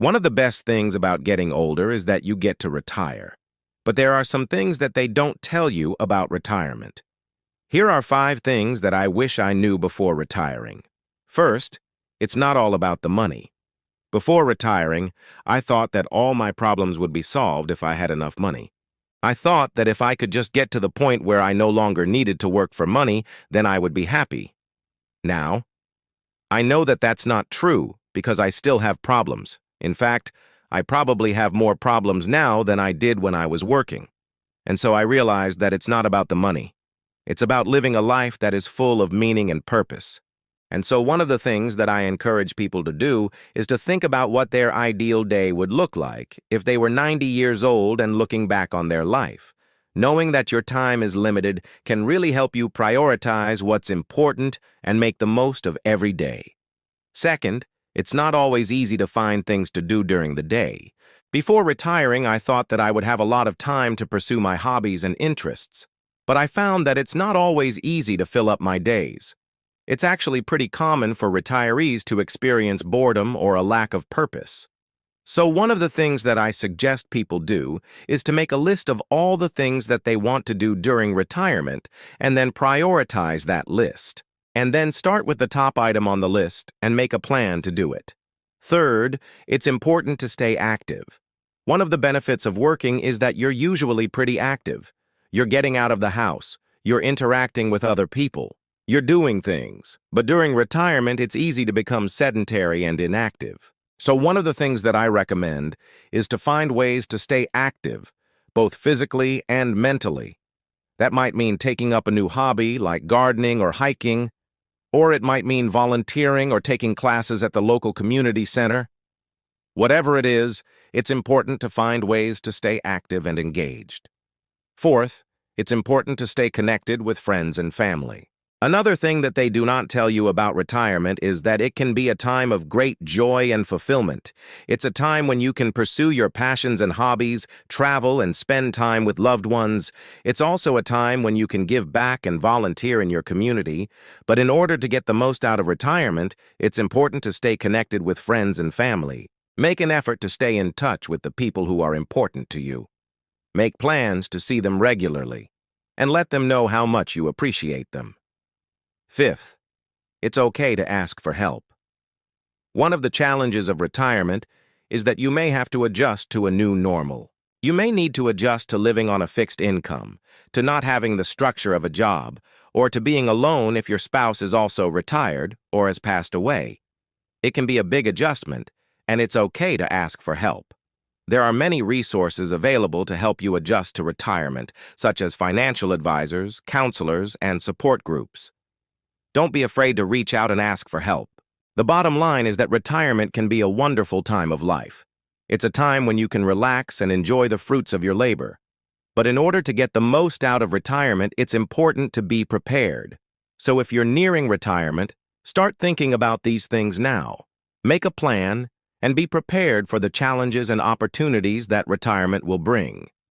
One of the best things about getting older is that you get to retire. But there are some things that they don't tell you about retirement. Here are 5 things that I wish I knew before retiring. First, it's not all about the money. Before retiring, I thought that all my problems would be solved if I had enough money. I thought that if I could just get to the point where I no longer needed to work for money, then I would be happy. Now, I know that that's not true because I still have problems. In fact, I probably have more problems now than I did when I was working. And so I realized that it's not about the money. It's about living a life that is full of meaning and purpose. And so one of the things that I encourage people to do is to think about what their ideal day would look like if they were 90 years old and looking back on their life. Knowing that your time is limited can really help you prioritize what's important and make the most of every day. Second, it's not always easy to find things to do during the day. Before retiring, I thought that I would have a lot of time to pursue my hobbies and interests. But I found that it's not always easy to fill up my days. It's actually pretty common for retirees to experience boredom or a lack of purpose. So one of the things that I suggest people do is to make a list of all the things that they want to do during retirement and then prioritize that list. And then start with the top item on the list and make a plan to do it. Third, it's important to stay active. One of the benefits of working is that you're usually pretty active. You're getting out of the house, you're interacting with other people, you're doing things. But during retirement, it's easy to become sedentary and inactive. So one of the things that I recommend is to find ways to stay active, both physically and mentally. That might mean taking up a new hobby like gardening or hiking, or it might mean volunteering or taking classes at the local community center. Whatever it is, it's important to find ways to stay active and engaged. Fourth, it's important to stay connected with friends and family. Another thing that they do not tell you about retirement is that it can be a time of great joy and fulfillment. It's a time when you can pursue your passions and hobbies, travel and spend time with loved ones. It's also a time when you can give back and volunteer in your community. But in order to get the most out of retirement, it's important to stay connected with friends and family. Make an effort to stay in touch with the people who are important to you. Make plans to see them regularly, and let them know how much you appreciate them. Fifth, it's okay to ask for help. One of the challenges of retirement is that you may have to adjust to a new normal. You may need to adjust to living on a fixed income, to not having the structure of a job, or to being alone if your spouse is also retired or has passed away. It can be a big adjustment, and it's okay to ask for help. There are many resources available to help you adjust to retirement, such as financial advisors, counselors, and support groups. Don't be afraid to reach out and ask for help. The bottom line is that retirement can be a wonderful time of life. It's a time when you can relax and enjoy the fruits of your labor. But in order to get the most out of retirement, it's important to be prepared. So if you're nearing retirement, start thinking about these things now. Make a plan and be prepared for the challenges and opportunities that retirement will bring.